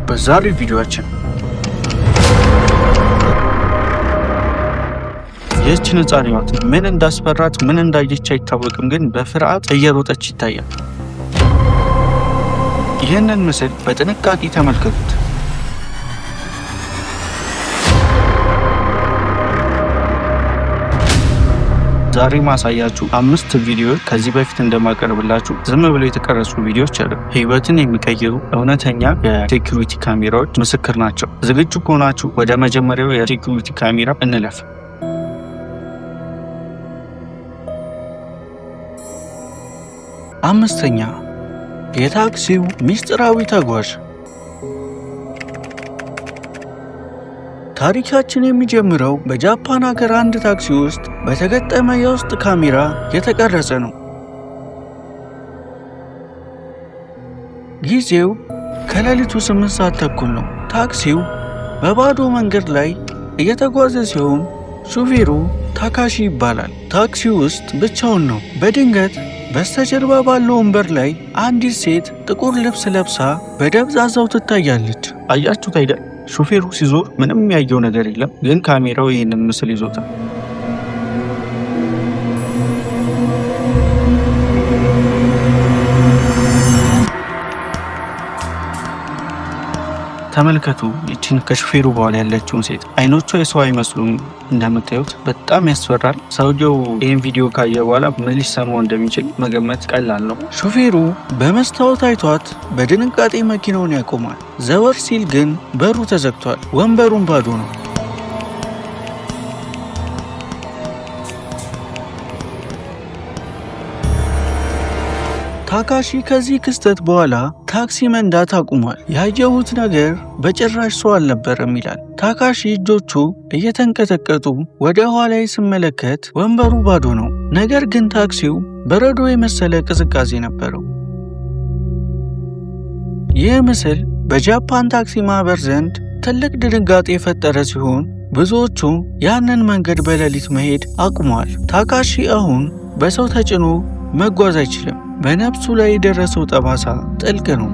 በዛሬው ቪዲዮአችን ይህችን ሕፃን ሕይወት ምን እንዳስፈራት ምን እንዳየች አይታወቅም፣ ግን በፍርሃት እየሮጠች ይታያል። ይህንን ምስል በጥንቃቄ ተመልከቱት። ዛሬ ማሳያችሁ 5 ቪዲዮዎች ከዚህ በፊት እንደማቀርብላችሁ ዝም ብለው የተቀረጹ ቪዲዮዎች አሉ። ህይወትን የሚቀይሩ እውነተኛ የሴኩሪቲ ካሜራዎች ምስክር ናቸው። ዝግጁ ከሆናችሁ ወደ መጀመሪያው የሴኩሪቲ ካሜራ እንለፍ። አምስተኛ የታክሲው ሚስጥራዊ ተጓዥ። ታሪካችን የሚጀምረው በጃፓን ሀገር አንድ ታክሲ ውስጥ በተገጠመ የውስጥ ካሜራ የተቀረጸ ነው። ጊዜው ከሌሊቱ 8 ሰዓት ተኩል ነው። ታክሲው በባዶ መንገድ ላይ እየተጓዘ ሲሆን ሹፌሩ ታካሺ ይባላል። ታክሲው ውስጥ ብቻውን ነው። በድንገት በስተጀርባ ባለው ወንበር ላይ አንዲት ሴት ጥቁር ልብስ ለብሳ በደብዛዛው ትታያለች። አያችሁት አይደል? ሹፌሩ ሲዞር ምንም ያየው ነገር የለም፣ ግን ካሜራው ይህንን ምስል ይዞታል። ተመልከቱ ይችን ከሹፌሩ በኋላ ያለችውን ሴት። አይኖቿ የሰው አይመስሉም። እንደምታዩት በጣም ያስፈራል። ሰውየው ይህን ቪዲዮ ካየ በኋላ ምን ሊሰማው እንደሚችል መገመት ቀላል ነው። ሹፌሩ በመስታወት አይቷት በድንጋጤ መኪናውን ያቆማል። ዘወር ሲል ግን በሩ ተዘግቷል። ወንበሩን ባዶ ነው። ታካሺ ከዚህ ክስተት በኋላ ታክሲ መንዳት አቁሟል። ያየሁት ነገር በጭራሽ ሰው አልነበረም ይላል። ታካሺ እጆቹ እየተንቀጠቀጡ ወደ ኋላዬ ስመለከት ወንበሩ ባዶ ነው። ነገር ግን ታክሲው በረዶ የመሰለ ቅዝቃዜ ነበረው። ይህ ምስል በጃፓን ታክሲ ማህበር ዘንድ ትልቅ ድንጋጤ የፈጠረ ሲሆን ብዙዎቹ ያንን መንገድ በሌሊት መሄድ አቁመዋል። ታካሺ አሁን በሰው ተጭኖ መጓዝ አይችልም። በነፍሱ ላይ የደረሰው ጠባሳ ጥልቅ ነው።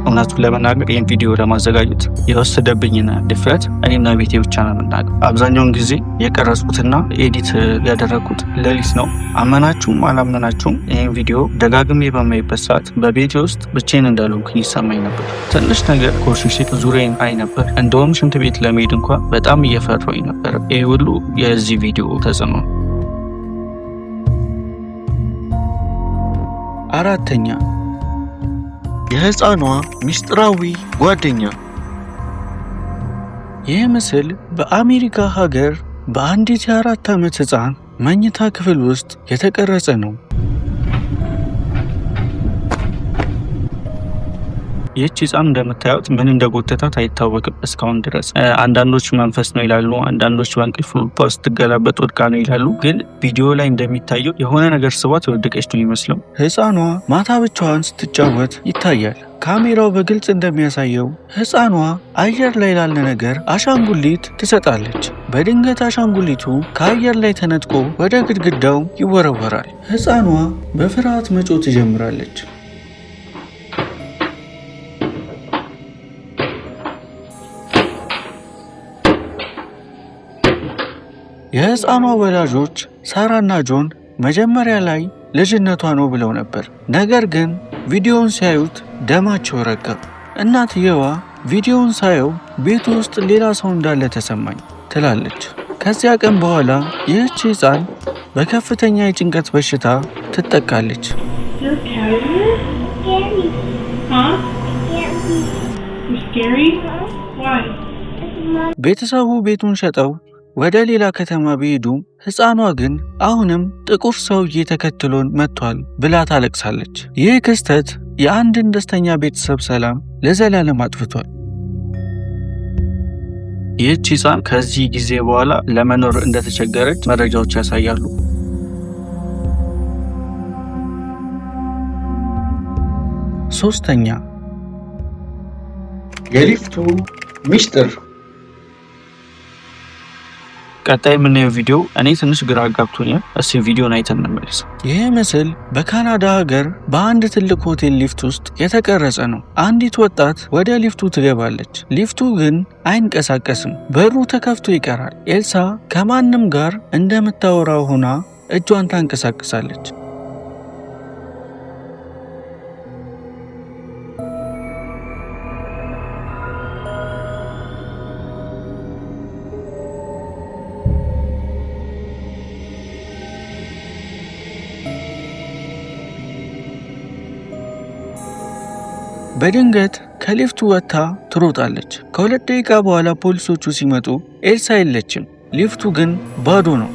እውነቱን ለመናገር ይህን ቪዲዮ ለማዘጋጀት የወሰደብኝን ድፍረት እኔና ቤቴ ብቻ ነው የምናውቀው። አብዛኛውን ጊዜ የቀረጽኩትና ኤዲት ያደረግኩት ሌሊት ነው። አመናችሁም አላመናችሁም ይህን ቪዲዮ ደጋግሜ በማይበት ሰዓት በቤቴ ውስጥ ብቻዬን እንዳልሆንኩኝ ይሰማኝ ነበር። ትንሽ ነገር ኮሽሽ ዙሪያዬን አይ ነበር። እንደውም ሽንት ቤት ለመሄድ እንኳ በጣም እየፈራሁኝ ነበር። ይህ ሁሉ የዚህ ቪዲዮ ተጽዕኖ። አራተኛ የሕፃኗ ሚስጥራዊ ጓደኛ። ይህ ምስል በአሜሪካ ሀገር በአንዲት የ4 ዓመት ሕፃን መኝታ ክፍል ውስጥ የተቀረጸ ነው። ይህች ሕፃን እንደምታዩት ምን እንደጎተታት አይታወቅም እስካሁን ድረስ። አንዳንዶች መንፈስ ነው ይላሉ፣ አንዳንዶች በእንቅልፍ ውስጥ ስትገላበጥ ወድቃ ነው ይላሉ። ግን ቪዲዮ ላይ እንደሚታየው የሆነ ነገር ስቧት የወደቀች ነው ይመስለው። ሕፃኗ ማታ ብቻዋን ስትጫወት ይታያል። ካሜራው በግልጽ እንደሚያሳየው ሕፃኗ አየር ላይ ላለ ነገር አሻንጉሊት ትሰጣለች። በድንገት አሻንጉሊቱ ከአየር ላይ ተነጥቆ ወደ ግድግዳው ይወረወራል። ሕፃኗ በፍርሃት መጮህ ትጀምራለች። የሕፃኗ ወላጆች ሳራና ጆን መጀመሪያ ላይ ልጅነቷ ነው ብለው ነበር። ነገር ግን ቪዲዮውን ሲያዩት ደማቸው ረጋ። እናትየዋ ቪዲዮውን ሳየው ቤቱ ውስጥ ሌላ ሰው እንዳለ ተሰማኝ ትላለች። ከዚያ ቀን በኋላ ይህች ሕፃን በከፍተኛ የጭንቀት በሽታ ትጠቃለች። ቤተሰቡ ቤቱን ሸጠው ወደ ሌላ ከተማ ቢሄዱም ሕፃኗ ግን አሁንም ጥቁር ሰውዬ ተከትሎን መጥቷል ብላ ታለቅሳለች። ይህ ክስተት የአንድን ደስተኛ ቤተሰብ ሰላም ለዘላለም አጥፍቷል። ይህች ሕፃን ከዚህ ጊዜ በኋላ ለመኖር እንደተቸገረች መረጃዎች ያሳያሉ። ሶስተኛ የሊፍቱ ሚስጥር። ቀጣይ የምናየው ቪዲዮ እኔ ትንሽ ግራ አጋብቶኛል። እስኪ ቪዲዮን አይተን እንመለስ። ይህ ምስል በካናዳ ሀገር በአንድ ትልቅ ሆቴል ሊፍት ውስጥ የተቀረጸ ነው። አንዲት ወጣት ወደ ሊፍቱ ትገባለች። ሊፍቱ ግን አይንቀሳቀስም፣ በሩ ተከፍቶ ይቀራል። ኤልሳ ከማንም ጋር እንደምታወራው ሆና እጇን ታንቀሳቅሳለች። በድንገት ከሊፍቱ ወጥታ ትሮጣለች። ከ2 ደቂቃ በኋላ ፖሊሶቹ ሲመጡ ኤልሳ የለችም። ሊፍቱ ግን ባዶ ነው።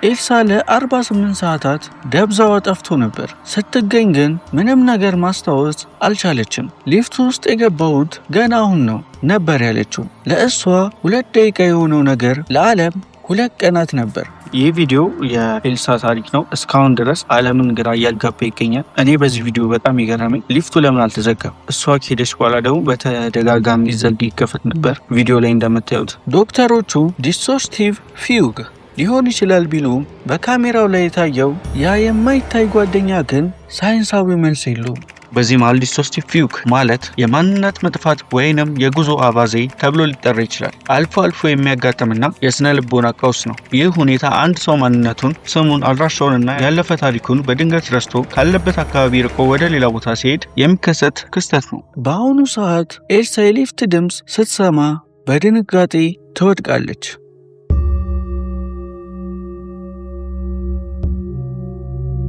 ኤልሳ ለ48 ሰዓታት ደብዛዋ ጠፍቶ ነበር። ስትገኝ ግን ምንም ነገር ማስታወስ አልቻለችም። ሊፍቱ ውስጥ የገባሁት ገና አሁን ነው ነበር ያለችው። ለእሷ 2 ደቂቃ የሆነው ነገር ለዓለም 2 ቀናት ነበር። ይህ ቪዲዮ የኤልሳ ታሪክ ነው። እስካሁን ድረስ ዓለምን ግራ እያጋባ ይገኛል። እኔ በዚህ ቪዲዮ በጣም የገረመኝ ሊፍቱ ለምን አልተዘጋም? እሷ ከሄደች በኋላ ደግሞ በተደጋጋሚ ዘግ ይከፈት ነበር። ቪዲዮ ላይ እንደምታዩት ዶክተሮቹ ዲሶርቲቭ ፊውግ ሊሆን ይችላል ቢሉም በካሜራው ላይ የታየው ያ የማይታይ ጓደኛ ግን ሳይንሳዊ መልስ የለውም። በዚህ መሃል ዲሶርቲቭ ፊውግ ማለት የማንነት መጥፋት ወይንም የጉዞ አባዜ ተብሎ ሊጠራ ይችላል። አልፎ አልፎ የሚያጋጥምና የስነ ልቦና ቀውስ ነው። ይህ ሁኔታ አንድ ሰው ማንነቱን፣ ስሙን፣ አድራሻውንና ያለፈ ታሪኩን በድንገት ረስቶ ካለበት አካባቢ ርቆ ወደ ሌላ ቦታ ሲሄድ የሚከሰት ክስተት ነው። በአሁኑ ሰዓት ኤልሳ የሊፍት ድምፅ ስትሰማ በድንጋጤ ትወድቃለች።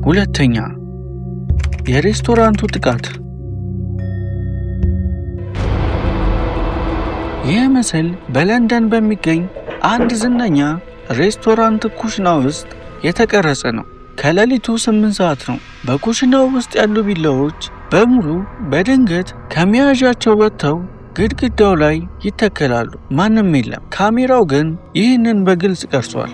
ሁለተኛ፣ የሬስቶራንቱ ጥቃት። ይህ ምስል በለንደን በሚገኝ አንድ ዝነኛ ሬስቶራንት ኩሽና ውስጥ የተቀረጸ ነው። ከሌሊቱ 8 ሰዓት ነው። በኩሽናው ውስጥ ያሉ ቢላዎች በሙሉ በድንገት ከመያዣቸው ወጥተው ግድግዳው ላይ ይተከላሉ። ማንም የለም። ካሜራው ግን ይህንን በግልጽ ቀርጿል።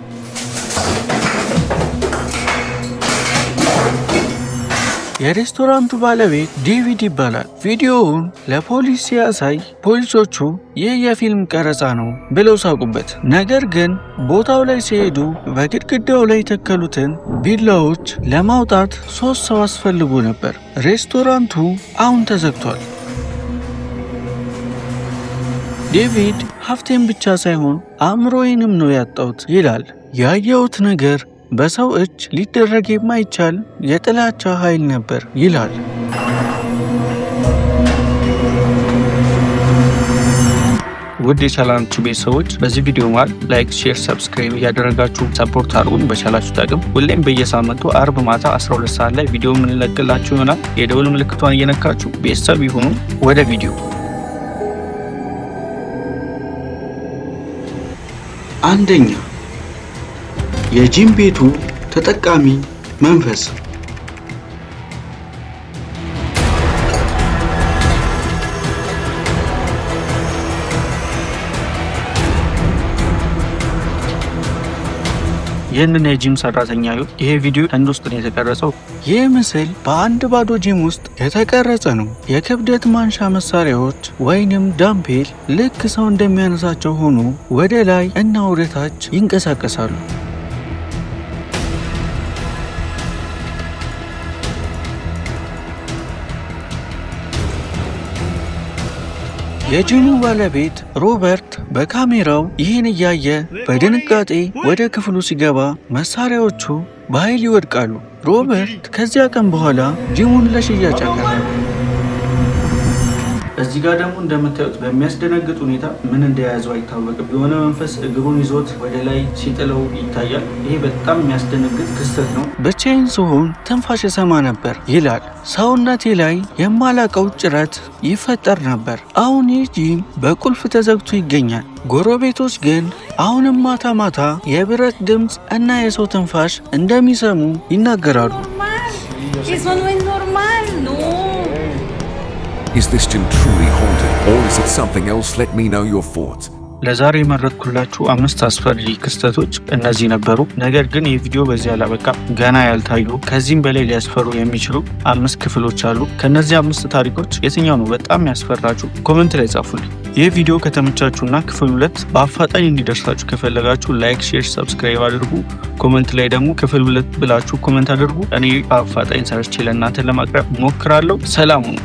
የሬስቶራንቱ ባለቤት ዴቪድ ይባላል። ቪዲዮውን ለፖሊስ ሲያሳይ ፖሊሶቹ ይህ የፊልም ቀረጻ ነው ብለው ሳቁበት። ነገር ግን ቦታው ላይ ሲሄዱ በግድግዳው ላይ የተከሉትን ቢላዎች ለማውጣት 3 ሰው አስፈልጎ ነበር። ሬስቶራንቱ አሁን ተዘግቷል። ዴቪድ ሀብቴን ብቻ ሳይሆን አእምሮዬንም ነው ያጣሁት ይላል። ያየሁት ነገር በሰው እጅ ሊደረግ የማይቻል የጥላቻ ኃይል ነበር ይላል። ውድ የቻናላችን ቤተሰቦች በዚህ ቪዲዮ ማለት ላይክ፣ ሼር፣ ሰብስክራይብ እያደረጋችሁ ሰፖርት አድርጉን። በቻላችሁ ታቅም ሁሌም በየሳምንቱ አርብ ማታ 12 ሰዓት ላይ ቪዲዮ የምንለቅላችሁ ይሆናል። የደውል ምልክቷን እየነካችሁ ቤተሰብ ይሁኑ። ወደ ቪዲዮ። አንደኛ፣ የጂም ቤቱ ተጠቃሚ መንፈስ። ይህንን የጂም ሰራተኛ ይሄ ቪዲዮ ህንድ ውስጥ ነው የተቀረጸው። ይህ ምስል በአንድ ባዶ ጂም ውስጥ የተቀረጸ ነው። የክብደት ማንሻ መሳሪያዎች ወይንም ዳምፔል ልክ ሰው እንደሚያነሳቸው ሆኖ ወደ ላይ እና ወደ ታች ይንቀሳቀሳሉ። የጂሙ ባለቤት ሮበርት በካሜራው ይህን እያየ በድንጋጤ ወደ ክፍሉ ሲገባ መሳሪያዎቹ በኃይል ይወድቃሉ። ሮበርት ከዚያ ቀን በኋላ ጂሙን ለሽያጭ አቀረበ። እዚህ ጋር ደግሞ እንደምታዩት በሚያስደነግጥ ሁኔታ ምን እንደያዘው አይታወቅም። የሆነ መንፈስ እግሩን ይዞት ወደ ላይ ሲጥለው ይታያል። ይሄ በጣም የሚያስደነግጥ ክስተት ነው። ብቻዬን ስሆን ትንፋሽ እሰማ ነበር ይላል። ሰውነቴ ላይ የማላቀው ጭረት ይፈጠር ነበር። አሁን ይህ ጂም በቁልፍ ተዘግቶ ይገኛል። ጎረቤቶች ግን አሁንም ማታ ማታ የብረት ድምፅ እና የሰው ትንፋሽ እንደሚሰሙ ይናገራሉ። Is this gym truly haunted, or is it something else? Let me know your thoughts. ለዛሬ የመረጥኩላችሁ 5 አስፈሪ ክስተቶች እነዚህ ነበሩ። ነገር ግን ይህ ቪዲዮ በዚህ አላበቃም። ገና ያልታዩ ከዚህም በላይ ሊያስፈሩ የሚችሉ 5 ክፍሎች አሉ። ከነዚህ 5 ታሪኮች የትኛው ነው በጣም ያስፈራችሁ? ኮሜንት ላይ ጻፉልኝ። ይህ ቪዲዮ ከተመቻችሁና ክፍል 2 በአፋጣኝ እንዲደርሳችሁ ከፈለጋችሁ ላይክ፣ ሼር፣ ሰብስክራይብ አድርጉ። ኮሜንት ላይ ደግሞ ክፍል 2 ብላችሁ ኮሜንት አድርጉ። እኔ በአፋጣኝ ሰርቼ ለእናንተ ለማቅረብ ሞክራለሁ። ሰላም ሁኑ።